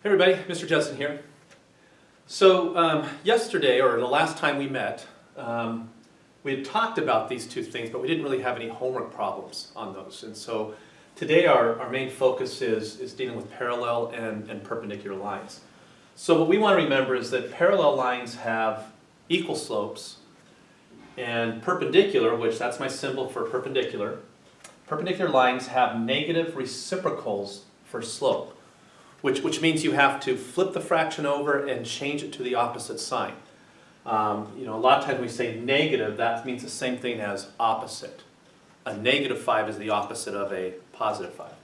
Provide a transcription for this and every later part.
Hey everybody, Mr. Judson here. So yesterday, or the last time we met, we had talked about these two things, but we didn't really have any homework problems on those. And so today our main focus is dealing with parallel and perpendicular lines. So what we want to remember is that parallel lines have equal slopes, and perpendicular, which that's my symbol for perpendicular, perpendicular lines have negative reciprocals for slope. Which means you have to flip the fraction over and change it to the opposite sign. A lot of times we say negative, that means the same thing as opposite. A -5 is the opposite of a +5.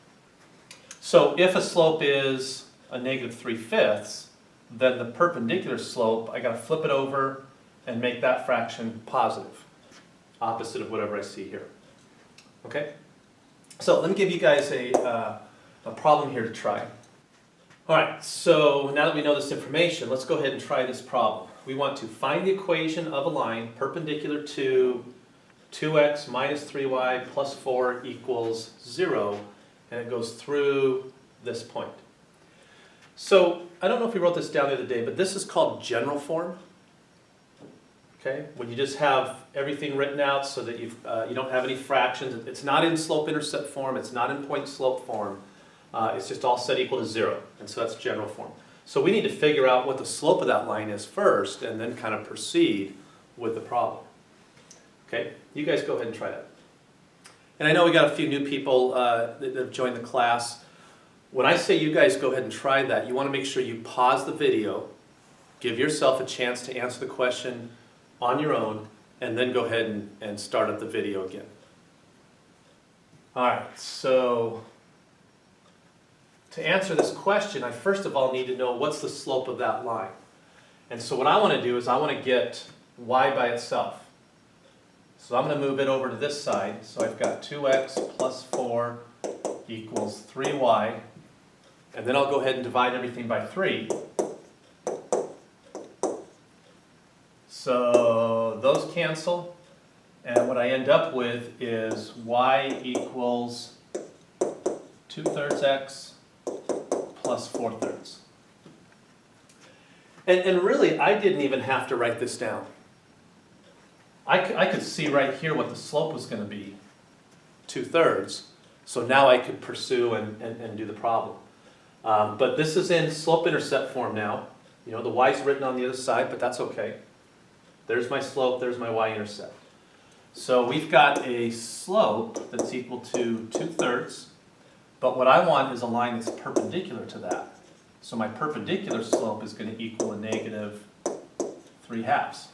So if a slope is a -3/5, then the perpendicular slope, I got to flip it over and make that fraction positive, opposite of whatever I see here. Okay? So let me give you guys a problem here to try. Alright, so now that we know this information, let's go ahead and try this problem. We want to find the equation of a line perpendicular to 2x minus 3y plus 4 equals 0, and it goes through this point. So, I don't know if we wrote this down the other day, but this is called general form. Okay, when you just have everything written out so that you don't have any fractions. It's not in slope-intercept form, it's not in point-slope form. It's just all set equal to 0, and so that's general form. So we need to figure out what the slope of that line is first, and then kind of proceed with the problem. Okay, you guys go ahead and try that. And I know we got a few new people that have joined the class. When I say you guys go ahead and try that, you want to make sure you pause the video, give yourself a chance to answer the question on your own, and then go ahead and start up the video again. Alright, so to answer this question, I first of all need to know what's the slope of that line. And so what I want to do is I want to get y by itself. So I'm going to move it over to this side. So I've got 2x plus 4 equals 3y. And then I'll go ahead and divide everything by 3. So those cancel. And what I end up with is y equals 2/3 x plus 4/3. And really, I didn't even have to write this down. I could see right here what the slope was going to be, 2/3. So now I could pursue and do the problem. But this is in slope-intercept form now. You know, the y's written on the other side, but that's okay. There's my slope, there's my y-intercept. So we've got a slope that's equal to 2/3. But what I want is a line that's perpendicular to that. So my perpendicular slope is going to equal a -3/2.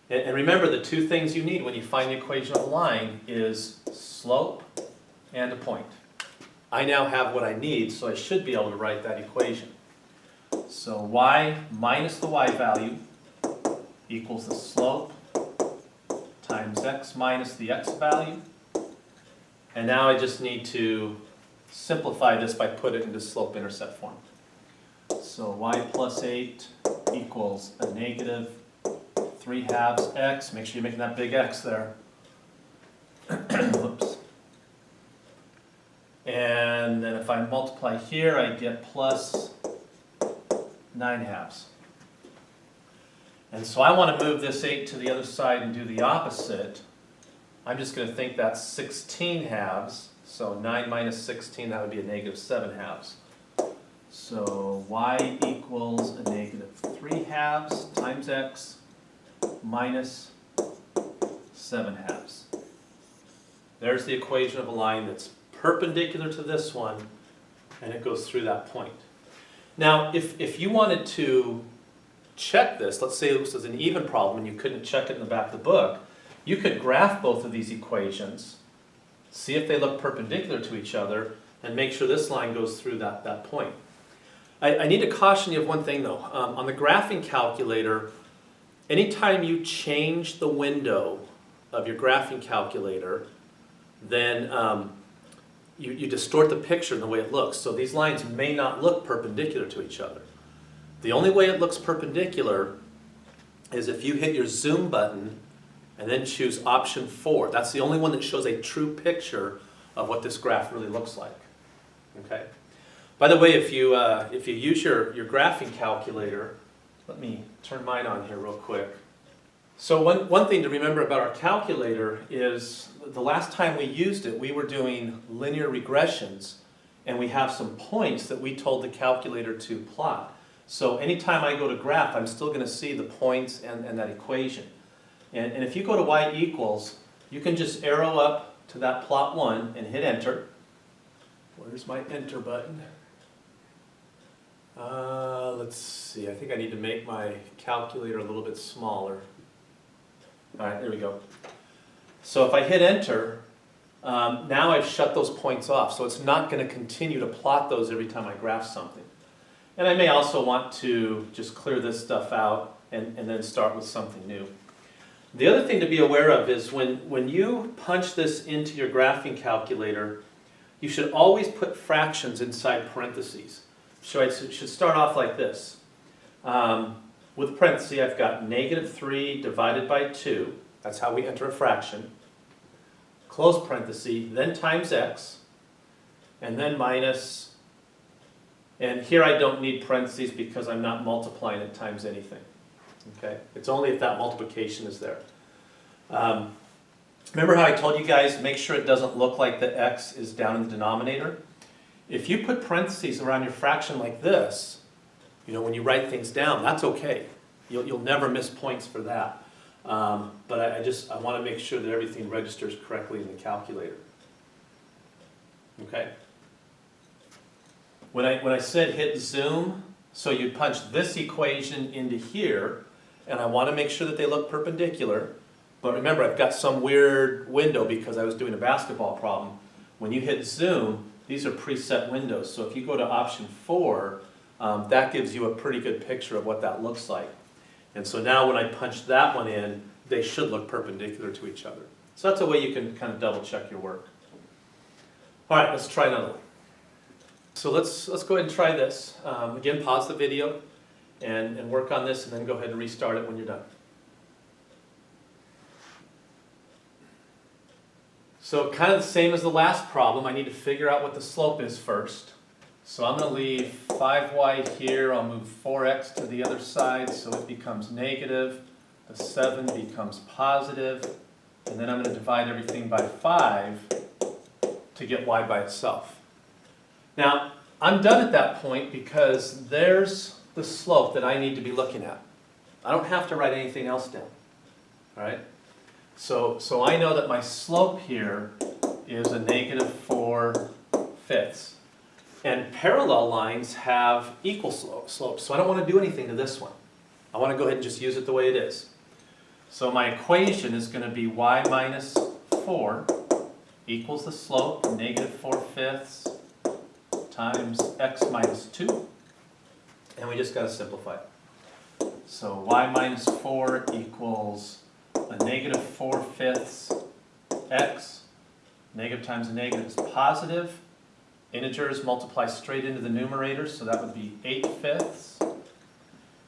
And remember, the two things you need when you find the equation of a line is slope and a point. I now have what I need, so I should be able to write that equation. So y minus the y value equals the slope times x minus the x value. And now I just need to simplify this by putting it into slope-intercept form. So y plus 8 equals a -3/2 x. Make sure you're making that big X there. Whoops. And then if I multiply here, I get plus 9/2. And so I want to move this 8 to the other side and do the opposite. I'm just going to think that's 16/2, so 9 minus 16, that would be a -7/2. So y equals a -3/2 times x minus 7/2. There's the equation of a line that's perpendicular to this one, and it goes through that point. Now, if you wanted to check this, let's say this was an even problem and you couldn't check it in the back of the book, you could graph both of these equations, see if they look perpendicular to each other, and make sure this line goes through that point. I need to caution you of one thing though. On the graphing calculator, anytime you change the window of your graphing calculator, then you distort the picture in the way it looks. So these lines may not look perpendicular to each other. The only way it looks perpendicular is if you hit your zoom button and then choose option 4. That's the only one that shows a true picture of what this graph really looks like. Okay? By the way, if you use your graphing calculator, let me turn mine on here real quick. So one thing to remember about our calculator is the last time we used it, we were doing linear regressions, and we have some points that we told the calculator to plot. So anytime I go to graph, I'm still going to see the points and that equation. And if you go to y equals, you can just arrow up to that plot 1 and hit enter. Where's my enter button? Let's see, I think I need to make my calculator a little bit smaller. All right, there we go. So if I hit enter, now I've shut those points off, so it's not going to continue to plot those every time I graph something. And I may also want to just clear this stuff out and then start with something new. The other thing to be aware of is when you punch this into your graphing calculator, you should always put fractions inside parentheses. So it should start off like this. With parentheses, I've got -3 divided by 2. That's how we enter a fraction. Close parenthesis, then times x, and then minus. And here I don't need parentheses because I'm not multiplying it times anything. Okay? It's only if that multiplication is there. Remember how I told you guys, make sure it doesn't look like the x is down in the denominator? If you put parentheses around your fraction like this, when you write things down, that's okay. You'll never miss points for that. But I want to make sure that everything registers correctly in the calculator. Okay? When I said hit zoom, so you punch this equation into here, and I want to make sure that they look perpendicular. But remember, I've got some weird window because I was doing a basketball problem. When you hit zoom, these are preset windows. So if you go to option 4, that gives you a pretty good picture of what that looks like. And so now when I punch that one in, they should look perpendicular to each other. So that's a way you can kind of double check your work. All right, let's try another one. So let's go ahead and try this. Again, pause the video and work on this, and then go ahead and restart it when you're done. So kind of the same as the last problem, I need to figure out what the slope is first. So I'm going to leave 5y here, I'll move 4x to the other side so it becomes negative, the 7 becomes positive, and then I'm going to divide everything by 5 to get y by itself. Now, I'm done at that point because there's the slope that I need to be looking at. I don't have to write anything else down. All right? So I know that my slope here is a -4/5. And parallel lines have equal slopes, so I don't want to do anything to this one. I want to go ahead and just use it the way it is. So my equation is going to be y minus 4 equals the slope, -4/5 times x minus 2. And we just got to simplify it. So y minus 4 equals a -4/5 x. Negative times a negative is positive. Integers multiply straight into the numerator, so that would be 8/5.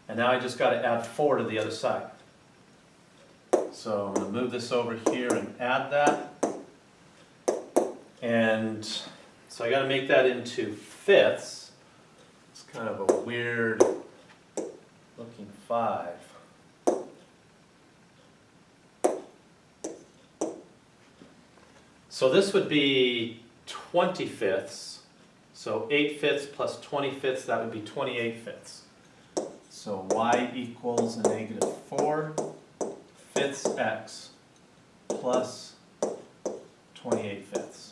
And now I just got to add 4 to the other side. So I'm going to move this over here and add that. And so I got to make that into fifths. It's kind of a weird looking 5. So this would be 20/5. So 8/5 plus 20/5, that would be 28/5. So y equals a -4/5 x plus 28/5.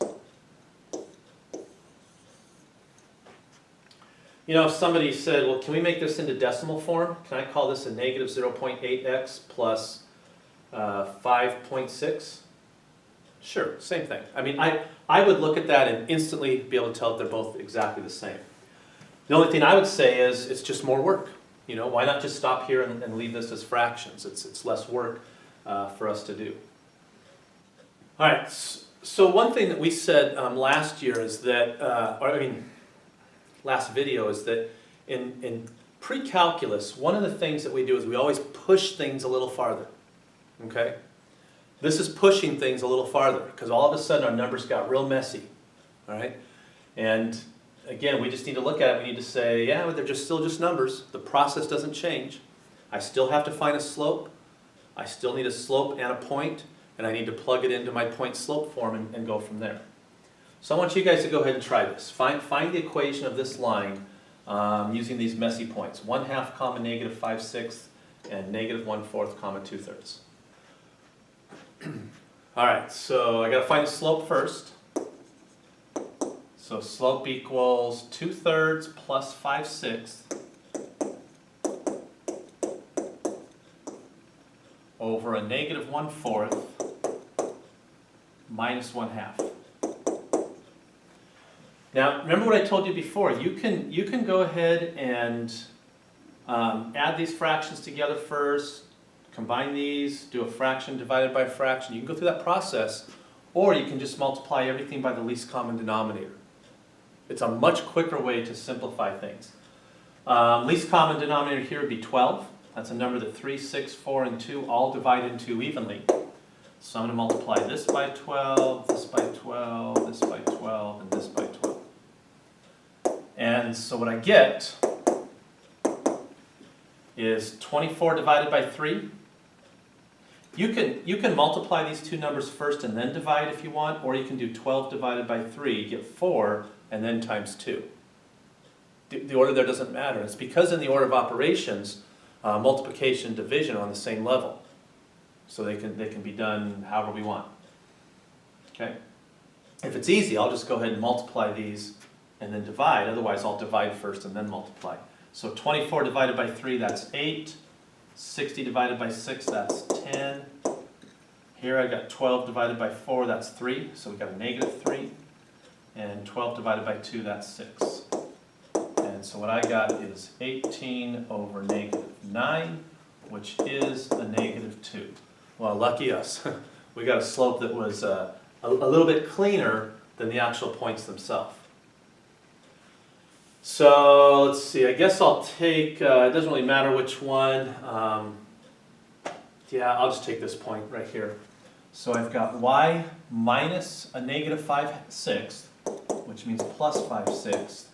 If somebody said, well, can we make this into decimal form? Can I call this a -0.8x plus 5.6? Sure, same thing. I mean, I would look at that and instantly be able to tell that they're both exactly the same. The only thing I would say is it's just more work. Why not just stop here and leave this as fractions? It's less work for us to do. All right, so one thing that we said last year is that, last video is that in pre-calculus, one of the things that we do is we always push things a little farther, okay? This is pushing things a little farther because all of a sudden our numbers got real messy, all right? And again, we just need to look at it. We need to say, yeah, they're just still just numbers. The process doesn't change. I still have to find a slope. I still need a slope and a point, and I need to plug it into my point slope form and go from there. So I want you guys to go ahead and try this. Find the equation of this line using these messy points. 1/2 comma negative 5/6 and negative 1/4 comma 2/3. All right, so I got to find the slope first. So slope equals 2/3 plus 5/6 over a negative 1/4 minus 1/2. Now, remember what I told you before. You can go ahead and add these fractions together first, combine these, do a fraction divided by a fraction. You can go through that process, or you can just multiply everything by the least common denominator. It's a much quicker way to simplify things. Least common denominator here would be 12. That's a number that 3, 6, 4, and 2 all divide into evenly. So I'm going to multiply this by 12, this by 12, this by 12, and this by 12. And so what I get is 24 divided by 3. You can multiply these two numbers first and then divide if you want, or you can do 12 divided by 3, get 4, and then times 2. The order there doesn't matter. It's because in the order of operations, multiplication and division are on the same level. So they can be done however we want. Okay? If it's easy, I'll just go ahead and multiply these and then divide. Otherwise, I'll divide first and then multiply. So 24 divided by 3, that's 8. 60 divided by 6, that's 10. Here I got 12 divided by 4, that's 3. So we got a negative 3. And 12 divided by 2, that's 6. And so what I got is 18 over negative 9, which is a negative 2. Well, lucky us. We got a slope that was a little bit cleaner than the actual points themselves. So let's see, I guess I'll take, it doesn't really matter which one. Yeah, I'll just take this point right here. So I've got y minus a negative 5/6, which means plus 5/6,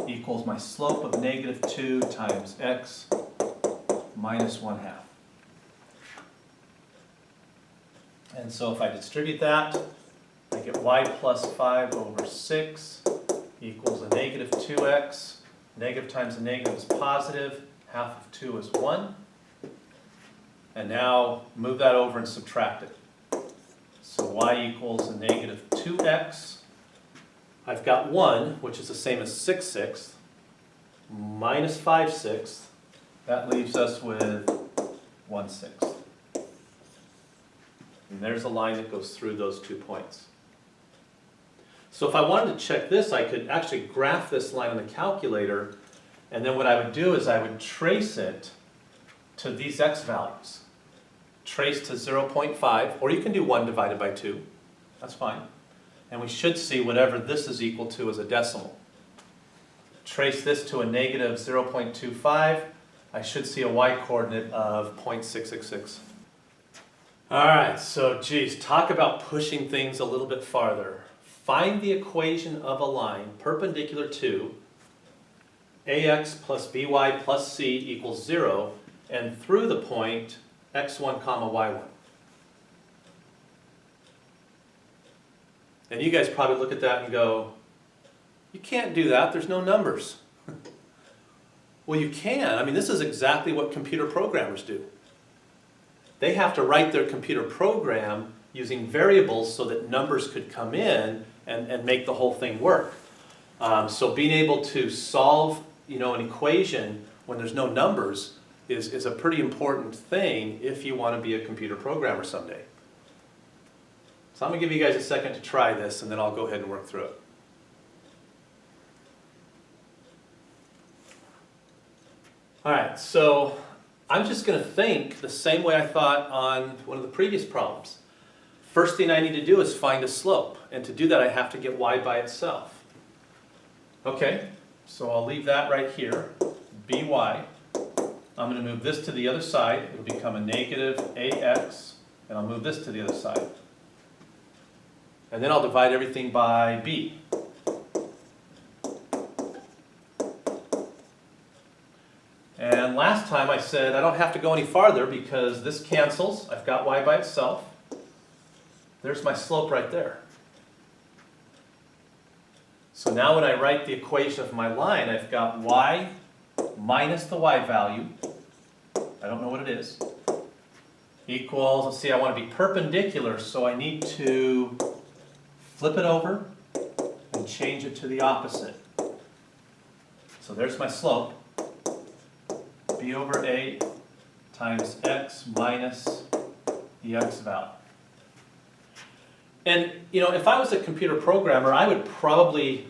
equals my slope of negative 2 times x minus 1/2. And so if I distribute that, I get y plus 5 over 6 equals a negative 2x. Negative times a negative is positive. Half of 2 is 1. And now move that over and subtract it. So y equals a negative 2x. I've got 1, which is the same as 6/6, minus 5/6. That leaves us with 1/6. And there's a line that goes through those 2 points. So if I wanted to check this, I could actually graph this line on the calculator, and then what I would do is I would trace it to these x values. Trace to 0.5, or you can do 1 divided by 2. That's fine. And we should see whatever this is equal to as a decimal. Trace this to a negative 0.25. I should see a y-coordinate of 0.666. All right, so geez, talk about pushing things a little bit farther. Find the equation of a line perpendicular to ax plus by plus c equals 0, and through the point x1 comma y1. And you guys probably look at that and go, you can't do that, there's no numbers. Well, you can. I mean, this is exactly what computer programmers do. They have to write their computer program using variables so that numbers could come in and make the whole thing work. So being able to solve, an equation when there's no numbers is a pretty important thing if you want to be a computer programmer someday. So I'm going to give you guys a second to try this, and then I'll go ahead and work through it. All right, so I'm just going to think the same way I thought on one of the previous problems. First thing I need to do is find a slope, and to do that I have to get y by itself. Okay, so I'll leave that right here, by. I'm going to move this to the other side. It'll become a negative ax, and I'll move this to the other side. And then I'll divide everything by b. And last time I said I don't have to go any farther because this cancels. I've got y by itself. There's my slope right there. So now when I write the equation of my line, I've got y minus the y value, I don't know what it is, equals, let's see, I want to be perpendicular, so I need to flip it over and change it to the opposite. So there's my slope, b over a times x minus the x value. And you know, if I was a computer programmer, I would probably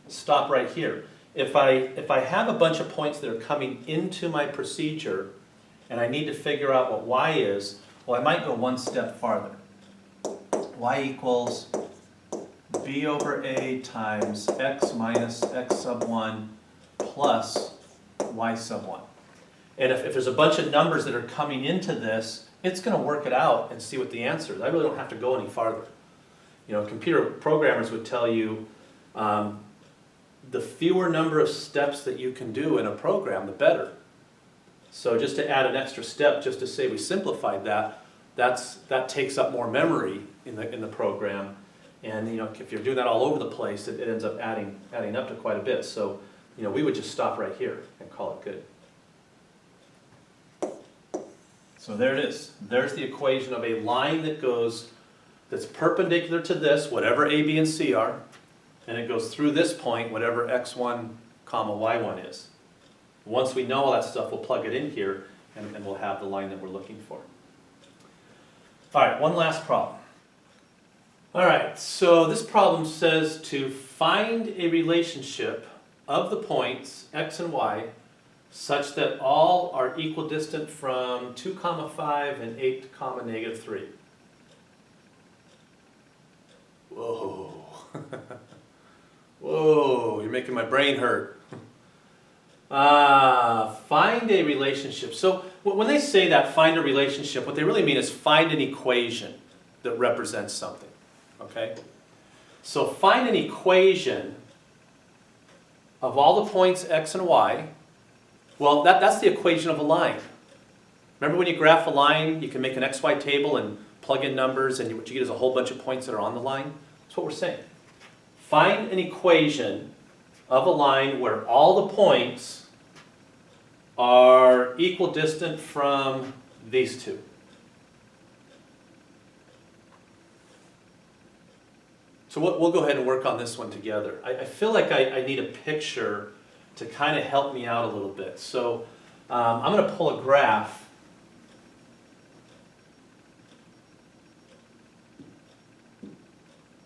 stop right here. If I have a bunch of points that are coming into my procedure and I need to figure out what y is, well, I might go one step farther. Y equals b over a times x minus x sub 1 plus y sub 1. And if there's a bunch of numbers that are coming into this, it's going to work it out and see what the answer is. I really don't have to go any farther. You know, computer programmers would tell you the fewer number of steps that you can do in a program, the better. So just to add an extra step, just to say we simplified that, that takes up more memory in the program. And you know, if you're doing that all over the place, it ends up adding up to quite a bit. So you know, we would just stop right here and call it good. So there it is. There's the equation of a line that's perpendicular to this, whatever a, b, and c are, and it goes through this point, whatever x1, comma y1 is. Once we know all that stuff, we'll plug it in here, and we'll have the line that we're looking for. All right, one last problem. All right, so this problem says to find a relationship of the points x and y such that all are equidistant from 2, 5 and 8, negative 3. Whoa. Whoa, you're making my brain hurt. Find a relationship. So when they say that, find a relationship, what they really mean is find an equation that represents something. Okay? So find an equation of all the points x and y. Well, that's the equation of a line. Remember when you graph a line, you can make an xy table and plug in numbers, and what you get is a whole bunch of points that are on the line? That's what we're saying. Find an equation of a line where all the points are equidistant from these two. So we'll go ahead and work on this one together. I feel like I need a picture to kind of help me out a little bit. So I'm going to pull a graph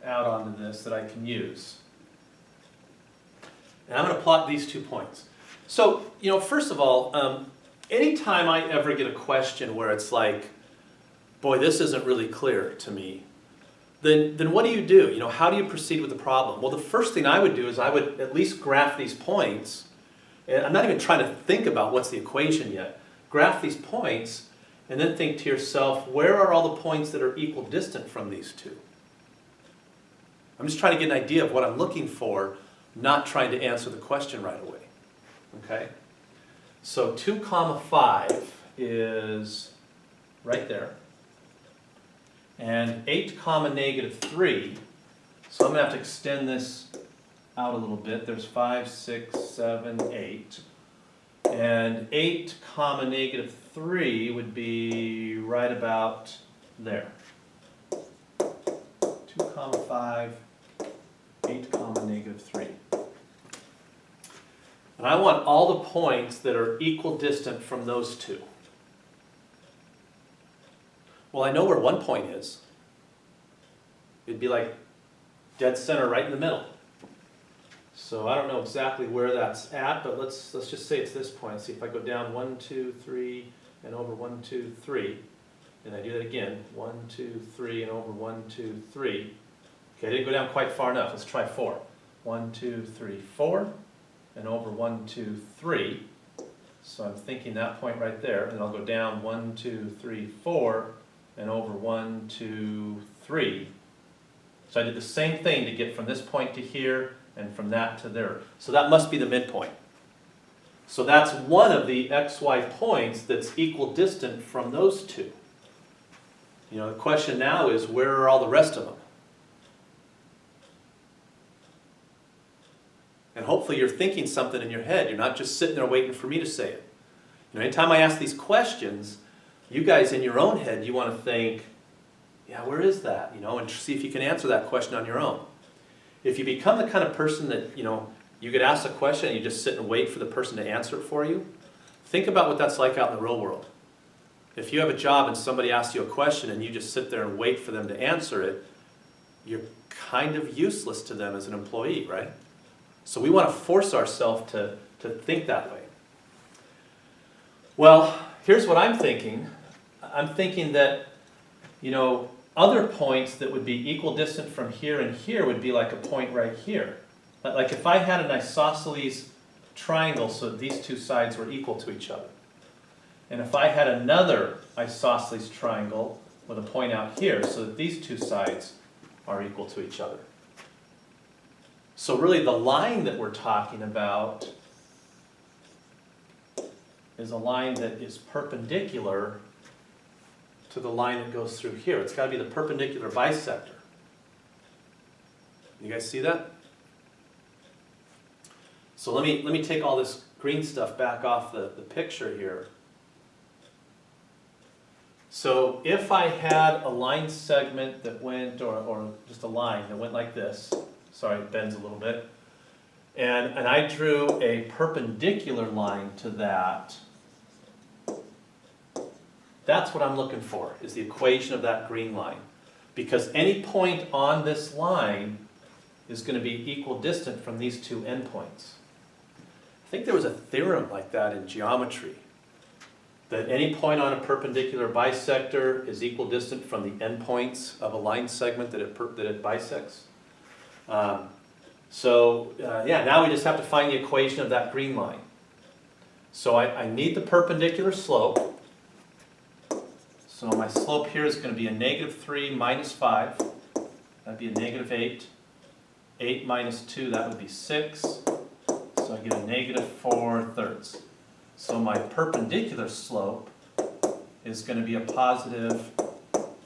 out onto this that I can use. And I'm going to plot these 2 points. So, you know, first of all, anytime I ever get a question where it's like, boy, this isn't really clear to me, then what do? You know, how do you proceed with the problem? Well, the first thing I would do is I would at least graph these points. And I'm not even trying to think about what's the equation yet. Graph these points and then think to yourself, where are all the points that are equidistant from these two? I'm just trying to get an idea of what I'm looking for, not trying to answer the question right away. Okay? So 2, 5 is right there. And 8, negative 3, so I'm going to have to extend this out a little bit. There's 5, 6, 7, 8. And 8, negative 3 would be right about there. 2, 5, 8, negative 3. And I want all the points that are equidistant from those two. Well, I know where one point is. It'd be like dead center right in the middle. So I don't know exactly where that's at, but let's just say it's this point. See if I go down 1, 2, 3, and over 1, 2, 3. And I do that again. 1, 2, 3, and over 1, 2, 3. Okay, I didn't go down quite far enough. Let's try 4. 1, 2, 3, 4, and over 1, 2, 3. So I'm thinking that point right there, and I'll go down 1, 2, 3, 4, and over 1, 2, 3. So I did the same thing to get from this point to here, and from that to there. So that must be the midpoint. So that's one of the xy points that's equidistant from those two. You know, the question now is, where are all the rest of them? And hopefully you're thinking something in your head. You're not just sitting there waiting for me to say it. You know, anytime I ask these questions, you guys in your own head, you want to think, yeah, where is that? You know, and see if you can answer that question on your own. If you become the kind of person that, you know, you get asked a question and you just sit and wait for the person to answer it for you, think about what that's like out in the real world. If you have a job and somebody asks you a question and you just sit there and wait for them to answer it, you're kind of useless to them as an employee, right? So we want to force ourselves to think that way. Well, here's what I'm thinking. I'm thinking that, you know, other points that would be equidistant from here and here would be like a point right here. Like if I had an isosceles triangle so that these two sides were equal to each other. And if I had another isosceles triangle with a point out here so that these two sides are equal to each other. So really the line that we're talking about is a line that is perpendicular to the line that goes through here. It's got to be the perpendicular bisector. You guys see that? So let me take all this green stuff back off the picture here. So if I had a line segment that went, or just a line that went like this, sorry, it bends a little bit, and I drew a perpendicular line to that, that's what I'm looking for, is the equation of that green line. Because any point on this line is going to be equidistant from these two endpoints. I think there was a theorem like that in geometry, that any point on a perpendicular bisector is equidistant from the endpoints of a line segment that it bisects. Yeah, now we just have to find the equation of that green line. So I need the perpendicular slope. So my slope here is going to be a -3 minus 5. That'd be a -8. 8 minus 2, that would be 6. So I get a -4/3. So my perpendicular slope is going to be a positive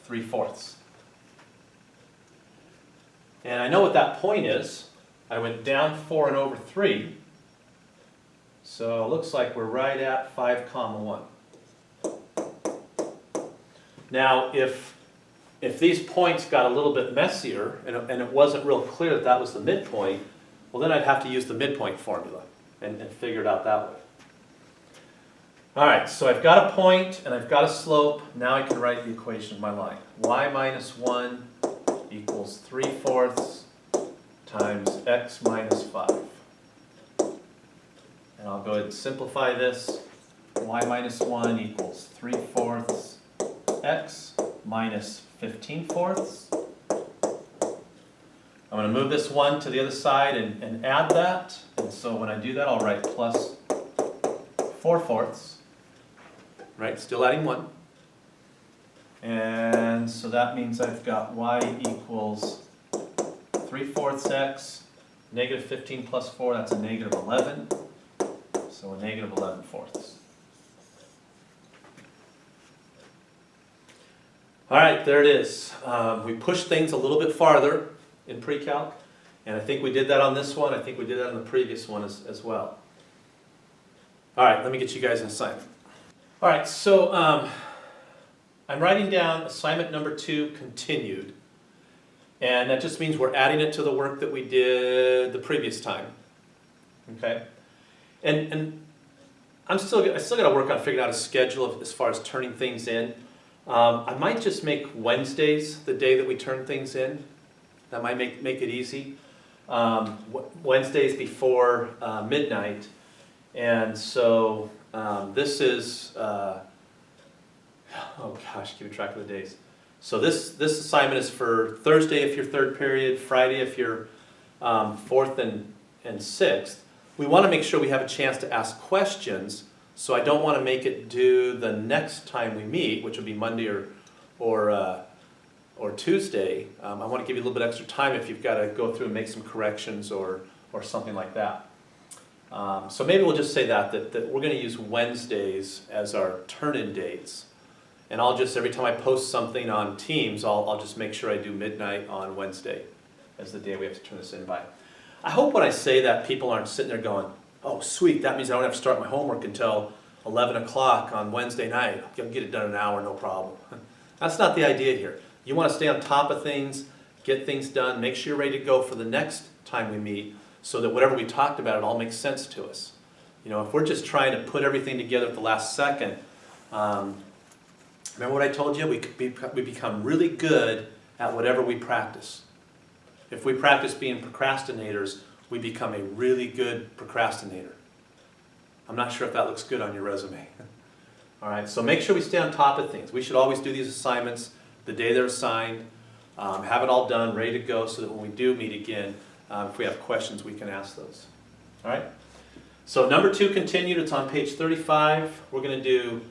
3/4. And I know what that point is. I went down 4 and over 3. So it looks like we're right at 5, 1. Now, if these points got a little bit messier and it wasn't real clear that that was the midpoint, well then I'd have to use the midpoint formula and figure it out that way. All right, so I've got a point and I've got a slope. Now I can write the equation of my line. Y minus 1 equals 3/4 times x minus 5. And I'll go ahead and simplify this. Y minus 1 equals 3/4 x minus 15/4. I'm going to move this 1 to the other side and add that. And so when I do that, I'll write plus 4/4. Right, still adding 1. And so that means I've got y equals 3/4 x, -15 plus 4, that's a -11. So a -11/4. All right, there it is. We pushed things a little bit farther in PreCalc, and I think we did that on this one. I think we did that on the previous one as well. All right, let me get you guys an assignment. All right, so I'm writing down assignment number 2, continued. And that just means we're adding it to the work that we did the previous time. Okay? And I still got to work on figuring out a schedule as far as turning things in. I might just make Wednesdays the day that we turn things in. That might make it easy. Wednesdays before midnight. And so this is, oh gosh, keeping track of the days. So this assignment is for Thursday if you're third period, Friday if you're fourth and sixth. We want to make sure we have a chance to ask questions, so I don't want to make it due the next time we meet, which will be Monday or Tuesday. I want to give you a little bit extra time if you've got to go through and make some corrections or something like that. So maybe we'll just say that we're going to use Wednesdays as our turn-in dates. And I'll just, every time I post something on Teams, I'll just make sure I do midnight on Wednesday as the day we have to turn this in by. I hope when I say that people aren't sitting there going, oh sweet, that means I don't have to start my homework until 11 o'clock on Wednesday night. I can get it done in an hour, no problem. That's not the idea here. You want to stay on top of things, get things done, make sure you're ready to go for the next time we meet, so that whatever we talked about, it all makes sense to us. You know, if we're just trying to put everything together at the last second, remember what I told you? We become really good at whatever we practice. If we practice being procrastinators, we become a really good procrastinator. I'm not sure if that looks good on your resume. All right, so make sure we stay on top of things. We should always do these assignments the day they're assigned, have it all done, ready to go, so that when we do meet again, if we have questions, we can ask those. All right? So number 2 continued. It's on page 35. We're going to do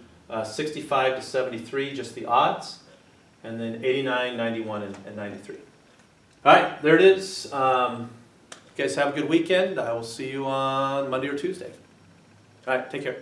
65 to 73, just the odds, and then 89, 91, and 93. All right, there it is. You guys have a good weekend. I will see you on Monday or Tuesday. All right, take care.